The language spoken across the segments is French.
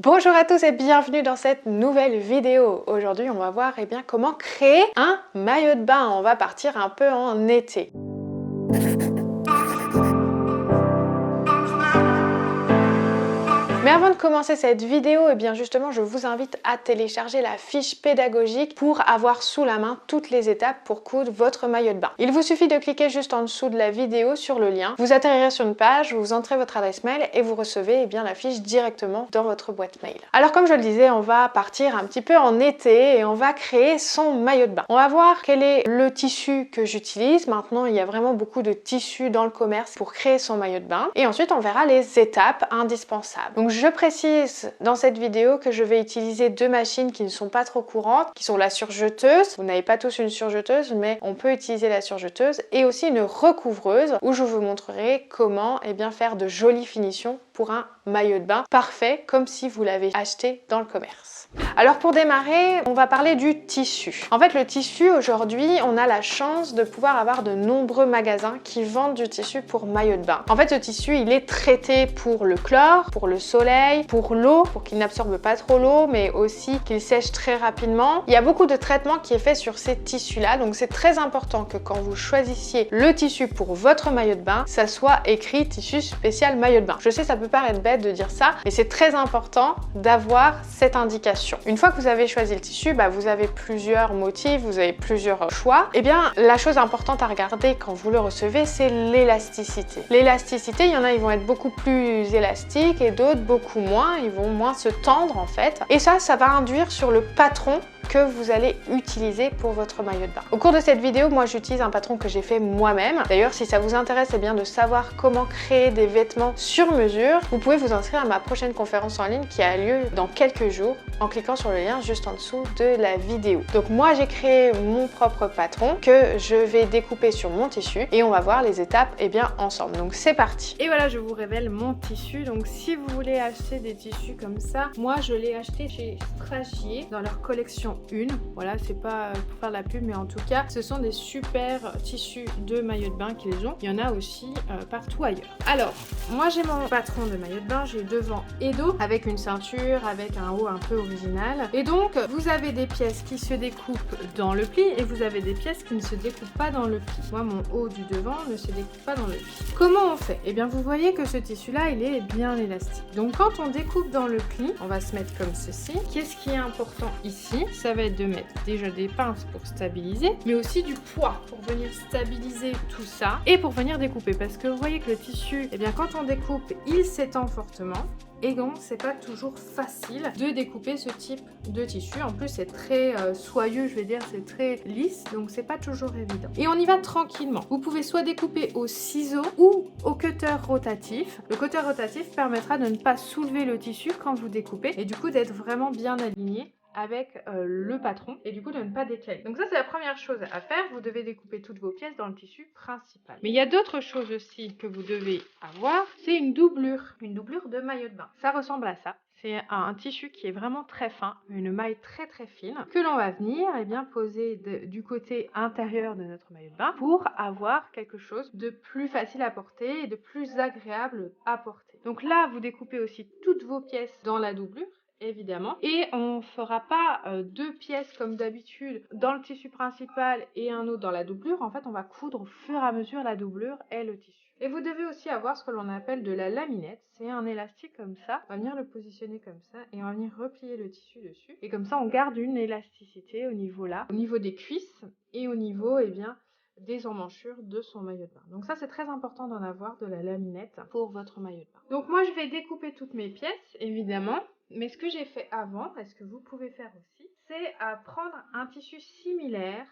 Bonjour à tous et bienvenue dans cette nouvelle vidéo. Aujourd'hui on va voir comment créer un maillot de bain. On va partir un peu en été. Mais avant de commencer cette vidéo, justement, je vous invite à télécharger la fiche pédagogique pour avoir sous la main toutes les étapes pour coudre votre maillot de bain. Il vous suffit de cliquer juste en dessous de la vidéo sur le lien. Vous atterrirez sur une page, vous entrez votre adresse mail et vous recevez la fiche directement dans votre boîte mail. Alors comme je le disais, on va partir un petit peu en été et on va créer son maillot de bain. On va voir quel est le tissu que j'utilise. Maintenant, il y a vraiment beaucoup de tissus dans le commerce pour créer son maillot de bain. Et ensuite, on verra les étapes indispensables. Donc je précise dans cette vidéo que je vais utiliser deux machines qui ne sont pas trop courantes, qui sont la surjeteuse. Vous n'avez pas tous une surjeteuse, mais on peut utiliser la surjeteuse, et aussi une recouvreuse où je vous montrerai comment faire de jolies finitions pour un maillot de bain parfait, comme si vous l'avez acheté dans le commerce. Alors pour démarrer, on va parler du tissu. En fait, le tissu, aujourd'hui, on a la chance de pouvoir avoir de nombreux magasins qui vendent du tissu pour maillot de bain. En fait, ce tissu, il est traité pour le chlore, pour le soleil, pour l'eau, pour qu'il n'absorbe pas trop l'eau, mais aussi qu'il sèche très rapidement. Il y a beaucoup de traitements qui est fait sur ces tissus-là, donc c'est très important que quand vous choisissiez le tissu pour votre maillot de bain, ça soit écrit tissu spécial maillot de bain. Je sais, ça peut paraître bête de dire ça, mais c'est très important d'avoir cette indication. Une fois que vous avez choisi le tissu, vous avez plusieurs motifs, vous avez plusieurs choix. La chose importante à regarder quand vous le recevez, c'est l'élasticité. L'élasticité, il y en a, ils vont être beaucoup plus élastiques et d'autres beaucoup moins, ils vont moins se tendre en fait. Et ça va induire sur le patron que vous allez utiliser pour votre maillot de bain. Au cours de cette vidéo, moi j'utilise un patron que j'ai fait moi-même. D'ailleurs, si ça vous intéresse de savoir comment créer des vêtements sur mesure, vous pouvez vous inscrire à ma prochaine conférence en ligne qui a lieu dans quelques jours en cliquant sur le lien juste en dessous de la vidéo. Donc moi j'ai créé mon propre patron que je vais découper sur mon tissu et on va voir les étapes ensemble. Donc c'est parti. Et voilà, je vous révèle mon tissu. Donc si vous voulez acheter des tissus comme ça, moi je l'ai acheté chez Strachier dans leur collection 1. Voilà, c'est pas pour faire de la pub, mais en tout cas, ce sont des super tissus de maillot de bain qu'ils ont. Il y en a aussi partout ailleurs. Alors, moi j'ai mon patron de maillot de bain, j'ai devant et dos avec une ceinture, avec un haut un peu original. Et donc, vous avez des pièces qui se découpent dans le pli et vous avez des pièces qui ne se découpent pas dans le pli. Moi, mon haut du devant ne se découpe pas dans le pli. Comment on fait? Vous voyez que ce tissu-là, il est bien élastique. Donc, quand on découpe dans le pli, on va se mettre comme ceci. Qu'est-ce qui est important ici? Ça va être de mettre déjà des pinces pour stabiliser, mais aussi du poids pour venir stabiliser tout ça et pour venir découper. Parce que vous voyez que le tissu, quand on découpe, il s'étend fortement. Et donc, c'est pas toujours facile de découper ce type de tissu. En plus, c'est très soyeux, je vais dire, c'est très lisse, donc c'est pas toujours évident. Et on y va tranquillement. Vous pouvez soit découper au ciseau ou au cutter rotatif. Le cutter rotatif permettra de ne pas soulever le tissu quand vous découpez et du coup d'être vraiment bien aligné avec le patron et du coup de ne pas décaler. Donc ça, c'est la première chose à faire. Vous devez découper toutes vos pièces dans le tissu principal. Mais il y a d'autres choses aussi que vous devez avoir. C'est une doublure de maillot de bain. Ça ressemble à ça. C'est un tissu qui est vraiment très fin, une maille très très fine, que l'on va venir poser du côté intérieur de notre maillot de bain pour avoir quelque chose de plus facile à porter et de plus agréable à porter. Donc là, vous découpez aussi toutes vos pièces dans la doublure, évidemment, et on ne fera pas deux pièces comme d'habitude dans le tissu principal et un autre dans la doublure. En fait, on va coudre au fur et à mesure la doublure et le tissu. Et vous devez aussi avoir ce que l'on appelle de la laminette. C'est un élastique comme ça. On va venir le positionner comme ça et on va venir replier le tissu dessus. Et comme ça, on garde une élasticité au niveau là, au niveau des cuisses et au niveau des emmanchures de son maillot de bain. Donc ça, c'est très important d'en avoir de la laminette pour votre maillot de bain. Donc moi, je vais découper toutes mes pièces, évidemment. Mais ce que j'ai fait avant, et ce que vous pouvez faire aussi, c'est prendre un tissu similaire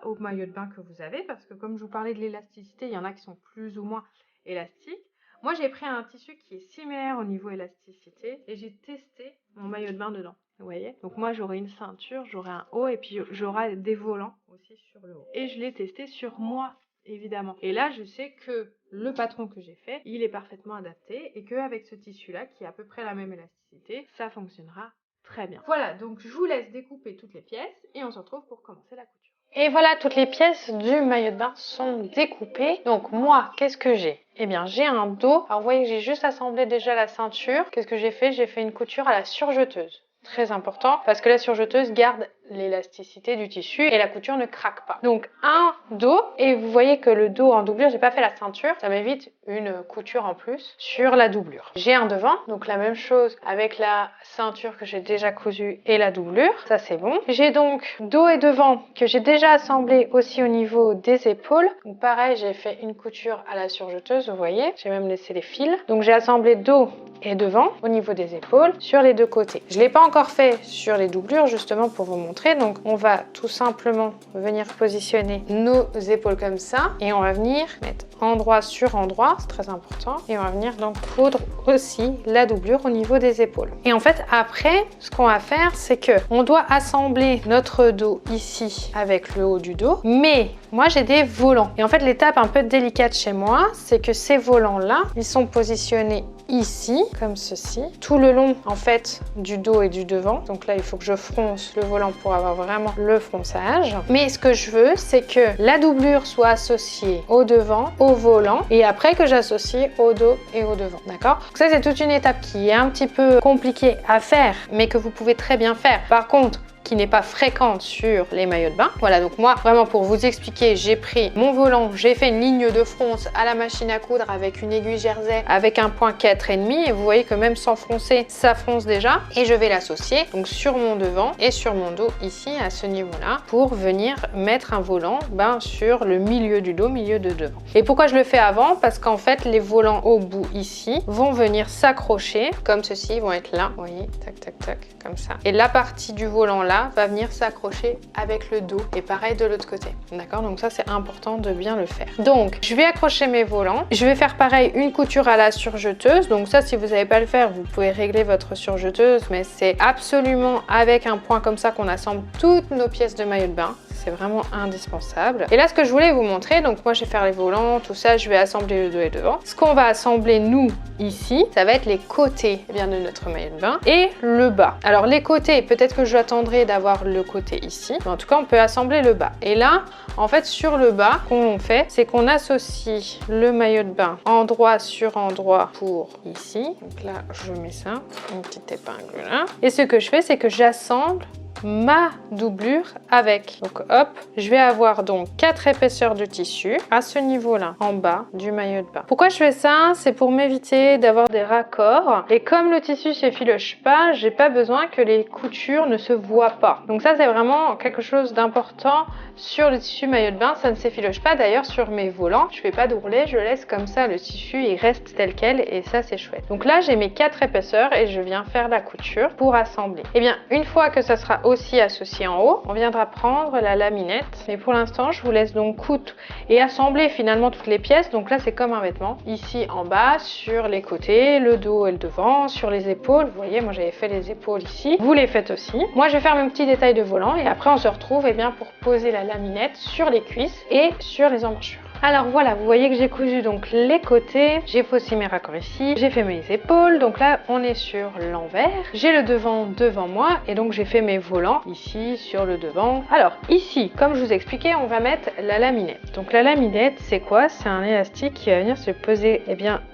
au maillot de bain que vous avez, parce que comme je vous parlais de l'élasticité, il y en a qui sont plus ou moins élastiques. Moi, j'ai pris un tissu qui est similaire au niveau élasticité et j'ai testé mon maillot de bain dedans. Vous voyez? Donc moi, j'aurai une ceinture, j'aurai un haut et puis j'aurai des volants aussi sur le haut. Et je l'ai testé sur moi, évidemment. Et là, je sais que le patron que j'ai fait, il est parfaitement adapté et qu'avec ce tissu-là, qui a à peu près la même élasticité, ça fonctionnera très bien. Voilà, donc je vous laisse découper toutes les pièces et on se retrouve pour commencer la couture. Et voilà, toutes les pièces du maillot de bain sont découpées. Donc moi, qu'est-ce que j'ai? Eh bien, j'ai un dos. Alors vous voyez que j'ai juste assemblé déjà la ceinture. Qu'est-ce que j'ai fait? J'ai fait une couture à la surjeteuse. Très important parce que la surjeteuse garde l'élasticité du tissu et la couture ne craque pas. Donc un dos, et vous voyez que le dos en doublure, j'ai pas fait la ceinture, ça m'évite une couture en plus sur la doublure. J'ai un devant, donc la même chose avec la ceinture que j'ai déjà cousue et la doublure, ça c'est bon. J'ai donc dos et devant que j'ai déjà assemblé aussi au niveau des épaules. Donc pareil, j'ai fait une couture à la surjeteuse, vous voyez, j'ai même laissé les fils. Donc j'ai assemblé dos et devant au niveau des épaules sur les deux côtés. Je l'ai pas encore fait sur les doublures justement pour vous montrer, donc on va tout simplement venir positionner nos épaules comme ça et on va venir mettre endroit sur endroit, c'est très important, et on va venir donc coudre aussi la doublure au niveau des épaules. Et en fait après ce qu'on va faire, c'est que on doit assembler notre dos ici avec le haut du dos, mais moi j'ai des volants et en fait l'étape un peu délicate chez moi, c'est que ces volants là, ils sont positionnés ici, comme ceci, tout le long en fait du dos et du devant. Donc là, il faut que je fronce le volant pour avoir vraiment le fronçage. Mais ce que je veux, c'est que la doublure soit associée au devant, au volant, et après que j'associe au dos et au devant, d'accord? Donc ça, c'est toute une étape qui est un petit peu compliquée à faire, mais que vous pouvez très bien faire. Par contre, qui n'est pas fréquente sur les maillots de bain. Voilà, donc moi, vraiment pour vous expliquer, j'ai pris mon volant, j'ai fait une ligne de fronce à la machine à coudre avec une aiguille jersey avec un point 4,5 et vous voyez que même sans froncer, ça fronce déjà. Et je vais l'associer donc sur mon devant et sur mon dos ici à ce niveau-là pour venir mettre un volant sur le milieu du dos, milieu de devant. Et pourquoi je le fais avant? Parce qu'en fait, les volants au bout ici vont venir s'accrocher comme ceci, ils vont être là, vous voyez, tac, tac, tac, comme ça. Et la partie du volant là va venir s'accrocher avec le dos et pareil de l'autre côté, d'accord? Donc ça c'est important de bien le faire. Donc je vais accrocher mes volants, je vais faire pareil une couture à la surjeteuse. Donc ça, si vous n'avez pas le faire, vous pouvez régler votre surjeteuse, mais c'est absolument avec un point comme ça qu'on assemble toutes nos pièces de maillot de bain. C'est vraiment indispensable. Et là, ce que je voulais vous montrer, donc moi je vais faire les volants, tout ça, je vais assembler le dos et devant. Ce qu'on va assembler nous ici, ça va être les côtés de notre maillot de bain et le bas. Alors les côtés, peut-être que j'attendrai d'avoir le côté ici, mais en tout cas on peut assembler le bas. Et là, en fait sur le bas, ce qu'on fait, c'est qu'on associe le maillot de bain endroit sur endroit pour ici. Donc là, je mets ça, une petite épingle là. Et ce que je fais, c'est que j'assemble ma doublure avec. Donc hop, je vais avoir donc 4 épaisseurs de tissu à ce niveau-là, en bas du maillot de bain. Pourquoi je fais ça? C'est pour m'éviter d'avoir des raccords. Et comme le tissu s'effiloche pas, j'ai pas besoin que les coutures ne se voient pas. Donc ça, c'est vraiment quelque chose d'important sur le tissu maillot de bain. Ça ne s'effiloche pas. D'ailleurs, sur mes volants, je fais pas d'ourlet, je laisse comme ça le tissu, il reste tel quel et ça, c'est chouette. Donc là, j'ai mes 4 épaisseurs et je viens faire la couture pour assembler. Et bien, une fois que ça sera aussi associé en haut, on viendra prendre la laminette. Mais pour l'instant, je vous laisse donc coudre et assembler finalement toutes les pièces. Donc là, c'est comme un vêtement. Ici en bas, sur les côtés, le dos et le devant, sur les épaules. Vous voyez, moi j'avais fait les épaules ici. Vous les faites aussi. Moi, je vais faire mes petits détails de volant et après, on se retrouve pour poser la laminette sur les cuisses et sur les emmanchures. Alors voilà, vous voyez que j'ai cousu donc les côtés, j'ai fait aussi mes raccords ici, j'ai fait mes épaules, donc là on est sur l'envers, j'ai le devant devant moi et donc j'ai fait mes volants ici sur le devant. Alors ici, comme je vous expliquais, on va mettre la laminette. Donc la laminette, c'est quoi? C'est un élastique qui va venir se poser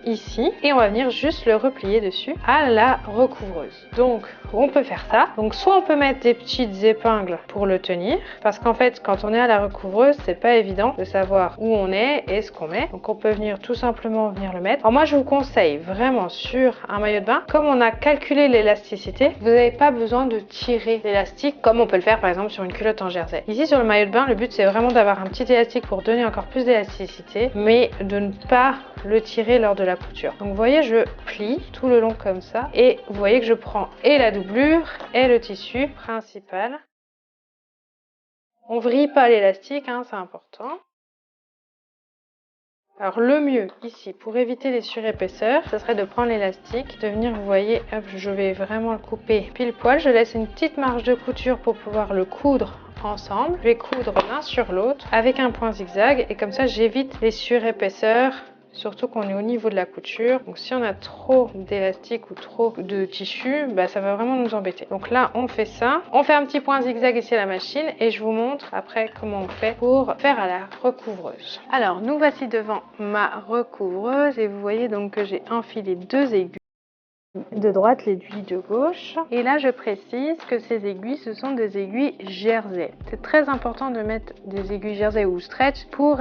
ici et on va venir juste le replier dessus à la recouvreuse. Donc on peut faire ça, donc soit on peut mettre des petites épingles pour le tenir, parce qu'en fait quand on est à la recouvreuse, c'est pas évident de savoir où on est et ce qu'on met, donc on peut venir tout simplement le mettre. Alors moi je vous conseille vraiment sur un maillot de bain, comme on a calculé l'élasticité, vous n'avez pas besoin de tirer l'élastique comme on peut le faire par exemple sur une culotte en jersey. Ici sur le maillot de bain, le but c'est vraiment d'avoir un petit élastique pour donner encore plus d'élasticité, mais de ne pas le tirer lors de la couture. Donc vous voyez, je plie tout le long comme ça et vous voyez que je prends et la doublure et le tissu principal. On vrille pas l'élastique, c'est important. Alors le mieux ici pour éviter les surépaisseurs, ce serait de prendre l'élastique, de venir, vous voyez, hop, je vais vraiment le couper pile poil, je laisse une petite marge de couture pour pouvoir le coudre ensemble. Je vais coudre l'un sur l'autre avec un point zigzag et comme ça j'évite les surépaisseurs surtout qu'on est au niveau de la couture. Donc si on a trop d'élastique ou trop de tissu, bah, ça va vraiment nous embêter. Donc là, on fait ça. On fait un petit point zigzag ici à la machine et je vous montre après comment on fait pour faire à la recouvreuse. Alors, nous voici devant ma recouvreuse et vous voyez donc que j'ai enfilé 2 aiguilles de droite, l'aiguille de gauche. Et là, je précise que ces aiguilles, ce sont des aiguilles jersey. C'est très important de mettre des aiguilles jersey ou stretch pour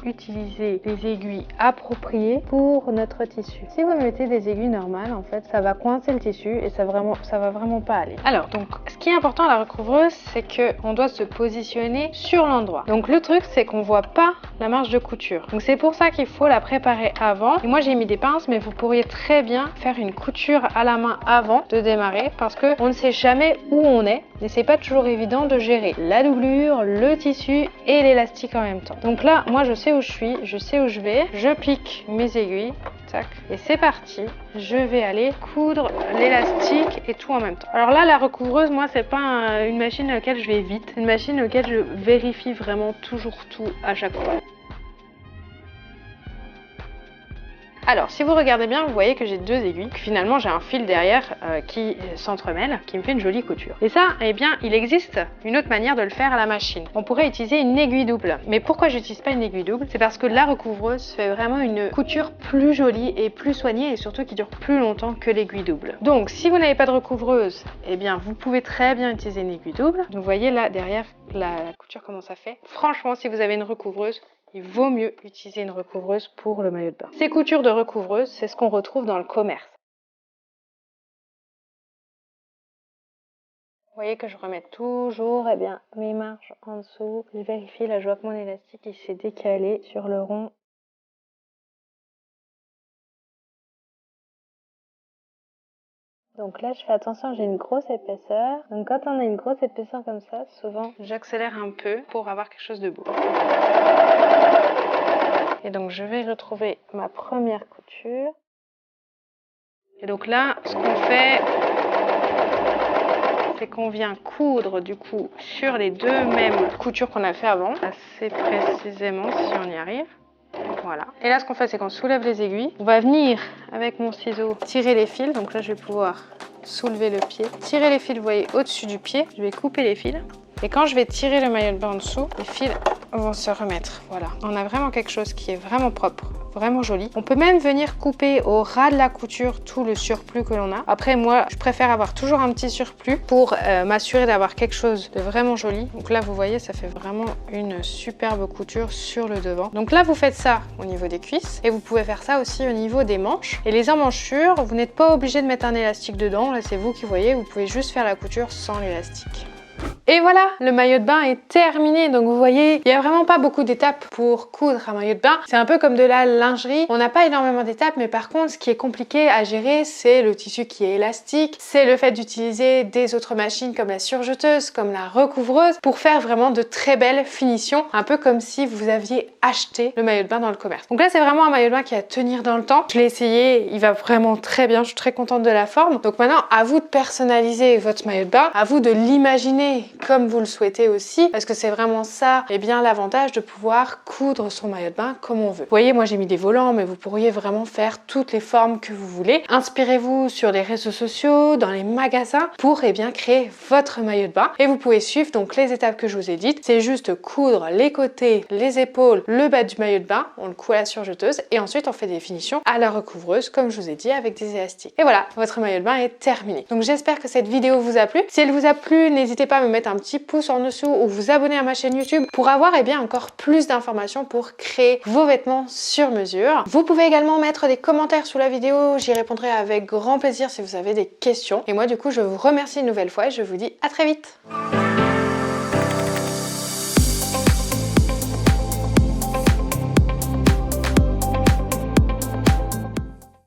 utiliser des aiguilles appropriées pour notre tissu. Si vous mettez des aiguilles normales, en fait, ça va coincer le tissu et ça va vraiment pas aller. Alors, donc, ce qui est important à la recouvreuse, c'est qu'on doit se positionner sur l'endroit. Donc, le truc, c'est qu'on voit pas la marge de couture. Donc, c'est pour ça qu'il faut la préparer avant. Et moi, j'ai mis des pinces, mais vous pourriez très bien faire une couture à la main avant de démarrer parce que on ne sait jamais où on est et c'est pas toujours évident de gérer la doublure, le tissu et l'élastique en même temps. Donc là, moi je sais où je suis, je sais où je vais, je pique mes aiguilles, tac, et c'est parti. Je vais aller coudre l'élastique et tout en même temps. Alors là, la recouvreuse, moi c'est pas une machine à laquelle je vais vite, une machine à laquelle je vérifie vraiment toujours tout à chaque fois. Alors, si vous regardez bien, vous voyez que j'ai 2 aiguilles. Finalement, j'ai un fil derrière qui s'entremêle, qui me fait une jolie couture. Et ça, eh bien, il existe une autre manière de le faire à la machine. On pourrait utiliser une aiguille double. Mais pourquoi j'utilise pas une aiguille double? C'est parce que la recouvreuse fait vraiment une couture plus jolie et plus soignée et surtout qui dure plus longtemps que l'aiguille double. Donc, si vous n'avez pas de recouvreuse, eh bien, vous pouvez très bien utiliser une aiguille double. Vous voyez là, derrière, la couture, comment ça fait. Franchement, si vous avez une recouvreuse, il vaut mieux utiliser une recouvreuse pour le maillot de bain. Ces coutures de recouvreuse, c'est ce qu'on retrouve dans le commerce. Vous voyez que je remets toujours mes marges en dessous. Je vérifie, là je vois que mon élastique il s'est décalé sur le rond. Donc là, je fais attention, j'ai une grosse épaisseur. Donc quand on a une grosse épaisseur comme ça, souvent, j'accélère un peu pour avoir quelque chose de beau. Et donc, je vais retrouver ma première couture. Et donc là, ce qu'on fait, c'est qu'on vient coudre du coup sur les 2 mêmes coutures qu'on a fait avant, assez précisément si on y arrive. Voilà. Et là, ce qu'on fait, c'est qu'on soulève les aiguilles. On va venir, avec mon ciseau, tirer les fils. Donc là, je vais pouvoir soulever le pied. Tirer les fils, vous voyez, au-dessus du pied. Je vais couper les fils. Et quand je vais tirer le maillot de bain en dessous, les fils vont se remettre. Voilà. On a vraiment quelque chose qui est vraiment propre, vraiment joli. On peut même venir couper au ras de la couture tout le surplus que l'on a. Après, moi, je préfère avoir toujours un petit surplus pour m'assurer d'avoir quelque chose de vraiment joli. Donc là, vous voyez, ça fait vraiment une superbe couture sur le devant. Donc là, vous faites ça au niveau des cuisses et vous pouvez faire ça aussi au niveau des manches. Et les emmanchures, vous n'êtes pas obligé de mettre un élastique dedans. Là, c'est vous qui voyez. Vous pouvez juste faire la couture sans l'élastique. Et voilà, le maillot de bain est terminé. Donc vous voyez, il n'y a vraiment pas beaucoup d'étapes pour coudre un maillot de bain. C'est un peu comme de la lingerie. On n'a pas énormément d'étapes, mais par contre, ce qui est compliqué à gérer, c'est le tissu qui est élastique. C'est le fait d'utiliser des autres machines comme la surjeteuse, comme la recouvreuse, pour faire vraiment de très belles finitions. Un peu comme si vous aviez acheté le maillot de bain dans le commerce. Donc là, c'est vraiment un maillot de bain qui va tenir dans le temps. Je l'ai essayé, il va vraiment très bien. Je suis très contente de la forme. Donc maintenant, à vous de personnaliser votre maillot de bain, à vous de l'imaginer comme vous le souhaitez aussi, parce que c'est vraiment ça, et bien l'avantage de pouvoir coudre son maillot de bain comme on veut. Vous voyez, moi j'ai mis des volants, mais vous pourriez vraiment faire toutes les formes que vous voulez. Inspirez-vous sur les réseaux sociaux, dans les magasins, pour bien créer votre maillot de bain. Et vous pouvez suivre donc les étapes que je vous ai dites. C'est juste coudre les côtés, les épaules, le bas du maillot de bain, on le coud à la surjeteuse, et ensuite on fait des finitions à la recouvreuse, comme je vous ai dit, avec des élastiques. Et voilà, votre maillot de bain est terminé. Donc j'espère que cette vidéo vous a plu. Si elle vous a plu, n'hésitez pas à me mettre un petit pouce en dessous ou vous abonner à ma chaîne YouTube pour avoir encore plus d'informations pour créer vos vêtements sur mesure. Vous pouvez également mettre des commentaires sous la vidéo, j'y répondrai avec grand plaisir si vous avez des questions. Et moi du coup je vous remercie une nouvelle fois et je vous dis à très vite.